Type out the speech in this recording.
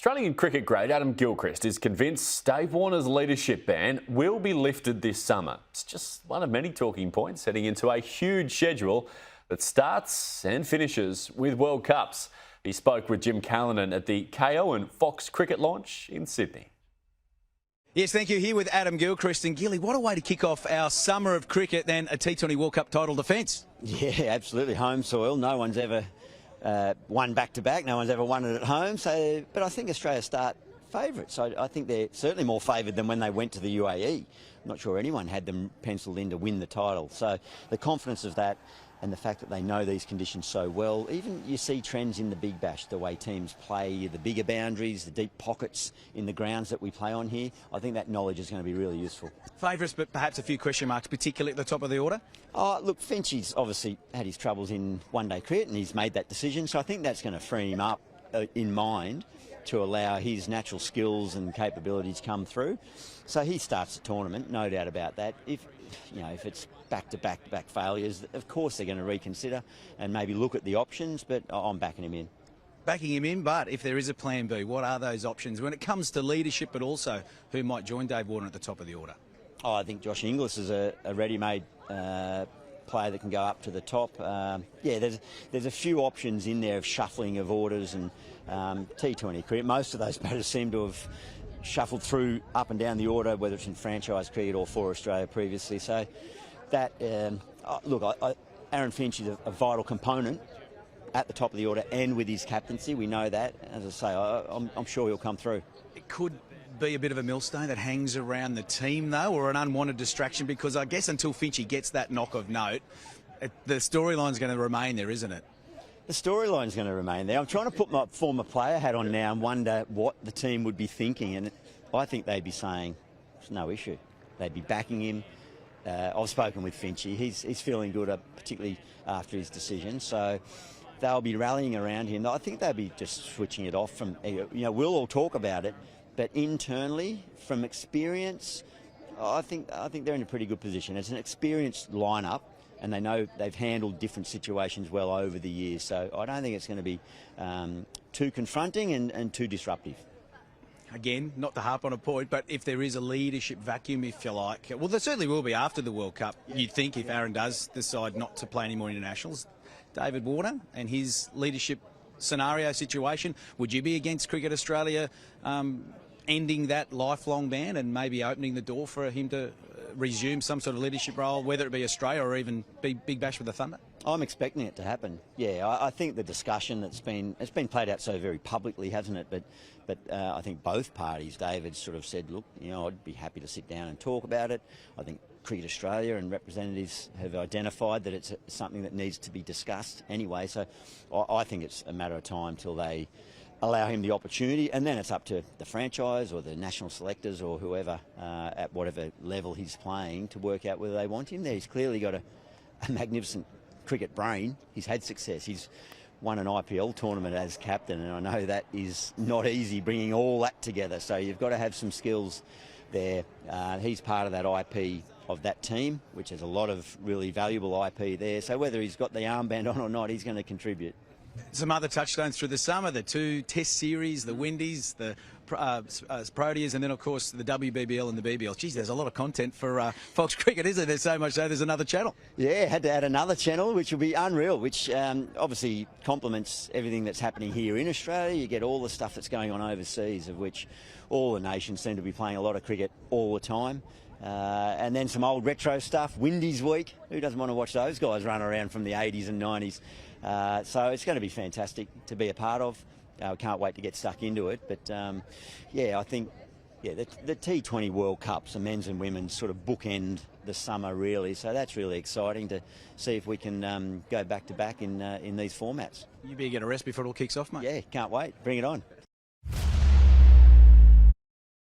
Australian cricket great Adam Gilchrist is convinced Dave Warner's leadership ban will be lifted this summer. It's just one of many talking points heading into a huge schedule that starts and finishes with World Cups. He spoke with Jim Callanan at the KO and Fox cricket launch in Sydney. Yes, thank you. Here with Adam Gilchrist. And Gilly, what a way to kick off our summer of cricket than a T20 World Cup title defence. Yeah, absolutely. Home soil. No one's ever won back-to-back. No one's ever won it at home. So, but I think Australia start favourites. I think they're certainly more favoured than when they went to the UAE. I'm not sure anyone had them penciled in to win the title. So the confidence of that and the fact that they know these conditions so well, even you see trends in the Big Bash, the way teams play, the bigger boundaries, the deep pockets in the grounds that we play on here. I think that knowledge is going to be really useful. Favourites, but perhaps a few question marks, particularly at the top of the order? Oh, look, Finchie's obviously had his troubles in one-day cricket and he's made that decision, so I think that's going to free him up in mind to allow his natural skills and capabilities come through. So he starts the tournament, no doubt about that. If it's back-to-back failures, of course they're going to reconsider and maybe look at the options, but I'm backing him in. Backing him in, but if there is a plan B, what are those options when it comes to leadership, but also who might join Dave Warner at the top of the order? Oh, I think Josh Inglis is a ready-made player that can go up to the top. Yeah, there's a few options in there of shuffling of orders and T20 cricket. Most of those batters seem to have shuffled through up and down the order, whether it's in franchise cricket or for Australia previously. So that, look, Aaron Finch is a vital component at the top of the order and with his captaincy. We know that. As I say, I'm sure he'll come through. It could be a bit of a millstone that hangs around the team, though, or an unwanted distraction, because I guess until Finchie gets that knock of note, the storyline's going to remain there, isn't it? The storyline's going to remain there. I'm trying to put my former player hat on now and wonder what the team would be thinking, and I think they'd be saying, it's no issue. They'd be backing him. I've spoken with Finchie. He's feeling good, particularly after his decision, so they'll be rallying around him. I think they'll be just switching it off from, we'll all talk about it, but internally, from experience, I think they're in a pretty good position. It's an experienced lineup, and they know they've handled different situations well over the years. So I don't think it's going to be too confronting and too disruptive. Again, not to harp on a point, but if there is a leadership vacuum, if you like, well, there certainly will be after the World Cup. You'd think if Aaron does decide not to play any more internationals, David Warner and his leadership scenario situation, would you be against Cricket Australia ending that lifelong ban and maybe opening the door for him to resume some sort of leadership role, whether it be Australia or even Big Bash with the Thunder? I'm expecting it to happen. Yeah, I think the discussion it's been played out so very publicly, hasn't it? But I think both parties, David sort of said, look, I'd be happy to sit down and talk about it. I think Cricket Australia and representatives have identified that it's something that needs to be discussed anyway. So I think it's a matter of time till they allow him the opportunity, and then it's up to the franchise or the national selectors or whoever at whatever level he's playing to work out whether they want him there. He's clearly got a magnificent cricket brain. He's had success. He's won an IPL tournament as captain, and I know that is not easy bringing all that together. So you've got to have some skills there. He's part of that IP of that team, which has a lot of really valuable IP there. So whether he's got the armband on or not, he's going to contribute. Some other touchstones through the summer, the 2 Test series, the Windies, the Proteas, and then, of course, the WBBL and the BBL. Geez, there's a lot of content for Fox Cricket, isn't there? There's so much so there's another channel. Yeah, had to add another channel, which will be unreal, which obviously complements everything that's happening here in Australia. You get all the stuff that's going on overseas, of which all the nations seem to be playing a lot of cricket all the time. And then some old retro stuff, Windies Week. Who doesn't want to watch those guys run around from the 80s and 90s? So it's going to be fantastic to be a part of. Can't wait to get stuck into it. But yeah, I think the T20 World Cups, the men's and women's, sort of bookend the summer really. So that's really exciting to see if we can go back to back in these formats. You better get a rest before it all kicks off, mate. Yeah, can't wait. Bring it on.